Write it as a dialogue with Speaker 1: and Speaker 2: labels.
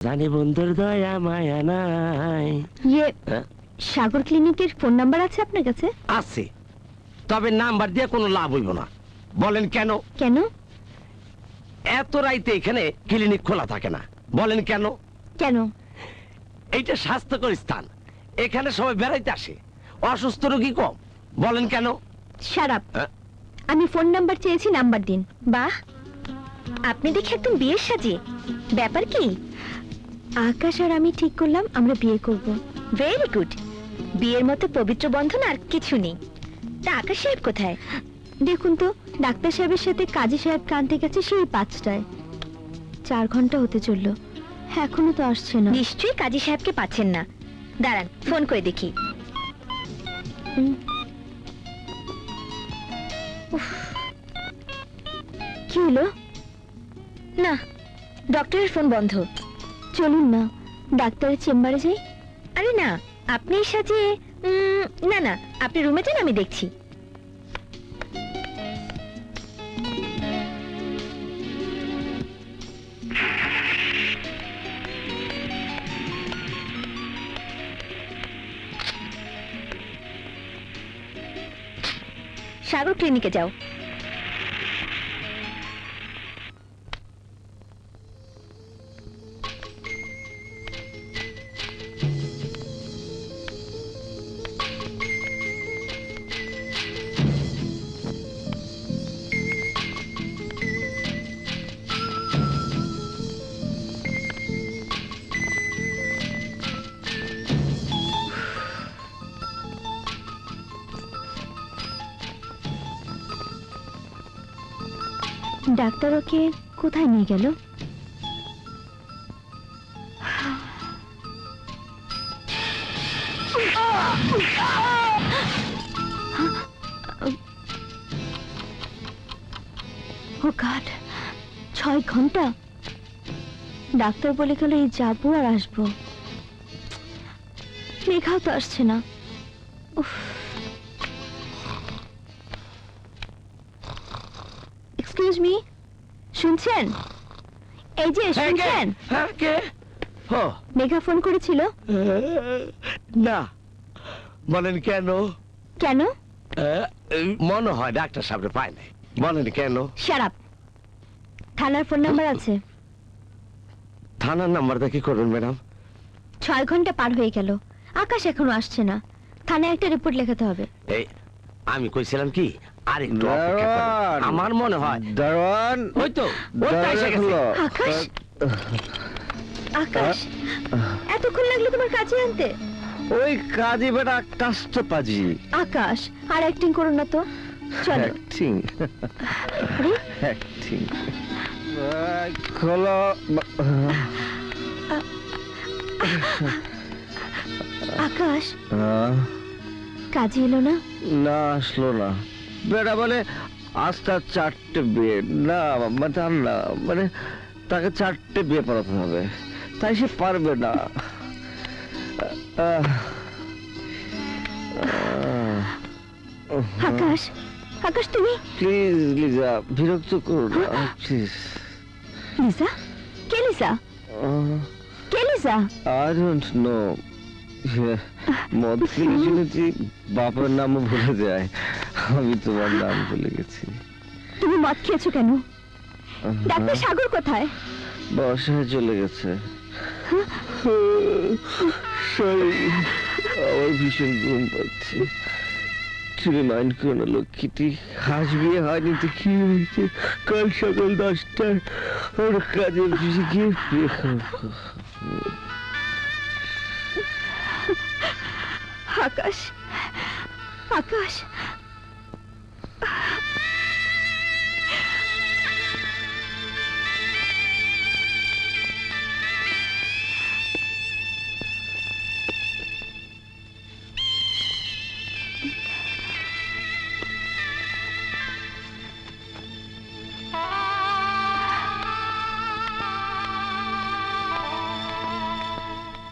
Speaker 1: জানি বন্ধুর দয়া মায়া নাই।
Speaker 2: সাগর ক্লিনিকের ফোন নাম্বার আছে আপনার কাছে?
Speaker 1: আছে, তবে নাম্বার দিয়ে কোনো লাভ হইব না। বলেন কেন?
Speaker 2: কেন?
Speaker 1: এত রাইতে এখানে ক্লিনিক খোলা থাকে না। বলেন কেন?
Speaker 2: কেন?
Speaker 1: এইটা স্বাস্থ্যকর স্থান, এখানে সবাই বেড়াইতে আসে, অসুস্থ রোগী কম। বলেন কেন?
Speaker 2: শারাপ। আমি ফোন নাম্বার চেয়েছি, নাম্বার দিন। বাহ, আপনি দেখে একদম বিয়ের সাজে। ব্যাপার কি? আকাশ আর আমি ঠিক করলাম আমরা বিয়ে করব। Very good. বিয়ের মতো পবিত্র বন্ধন আর কিছু নেই। তা আকাশ সাহেব কোথায়? দেখুন তো, ডাক্তার সাহেবের সাথে কাজী সাহেব কানতে গেছে সেই 5টায়। 4 ঘন্টা হতে চললো, এখনো তো আসছে না। নিশ্চয়ই কাজী সাহেবকে পাচ্ছেন না। দাঁড়ান, ফোন করে দেখি। কি হলো? না, ডক্টরের ফোন বন্ধ। চলুন না ডাক্তারের চেম্বারে যাই। আরে না, আপনি সাথে না না, আপনি রুমে যান, আমি দেখছি। সাগর ক্লিনিকে যাও। ডাক্তার ওকে কোথায় নিয়ে গেল? ও গড, 6 ঘন্টা! ডাক্তার বলে গেল এই যাবো আর আসবো। মেঘাও তো আসছে না। এক্সকিউজ মি, শুনছেন? এই যে শুনছেন?
Speaker 1: কে?
Speaker 2: মেঘা ফোন করেছিল।
Speaker 1: না। বলেন কেন?
Speaker 2: কেন?
Speaker 1: মনে হয় ডাক্তার সাহেব পায় নাই। বলেন কেন?
Speaker 2: শারাপ। থানার ফোন নাম্বার আছে।
Speaker 1: থানার নাম্বারটা কি করবেন ম্যাডাম?
Speaker 2: 6 ঘন্টা পার হয়ে গেল, আকাশ এখনো আসছে না। থানায় একটা রিপোর্ট লেখাতে হবে।
Speaker 1: এই আমি কইছিলাম কি, আর একটু অপেক্ষা করুন। আমার মনে হয়
Speaker 3: দারোয়ান,
Speaker 1: ওই তো ওটা এসে গেছে।
Speaker 2: আকাশ, আকাশ, এতক্ষণ লাগলো তোমার কাছে আনতে?
Speaker 3: ওই কাজী বেটা কাষ্ট পাজি।
Speaker 2: আকাশ, আর অ্যাক্টিং করো না তো। চলো।
Speaker 3: অ্যাক্টিং?
Speaker 2: আরে,
Speaker 3: অ্যাক্টিং খোলো।
Speaker 2: আকাশ, কাজী এলো না?
Speaker 3: না, আসলো না। বেটা বলে আজটা 4টে বিয়ে। না না, মানে তাকে 4টে বিয়ে পড়াতে হবে, তাই সে পারবে না।
Speaker 2: আকাশ, আকাশ তুমি?
Speaker 3: প্লিজ লিজা, বিরক্ত করো না please.
Speaker 2: Liza? K Liza? K Liza?
Speaker 3: I don't know. মদ খেলে শুনেছি বাপের নামও ভুলে যায়। আমি তোমার নাম ভুলে গেছি।
Speaker 2: তুমি মদ খেয়েছো কেন? ডাক্তার সাগর কোথায়?
Speaker 3: বাসায় চলে গেছে। আমার ভীষণ ঘুম পাচ্ছে। তুমি মাইন্ড করো না লক্ষ্মীটি, আজ বিয়ে হয়নি তো কি হয়েছে? কাল সকাল 10টায় ওর কাজে অফিসে গিয়ে বিয়ে খাবো।
Speaker 2: আকাশ, আকাশ,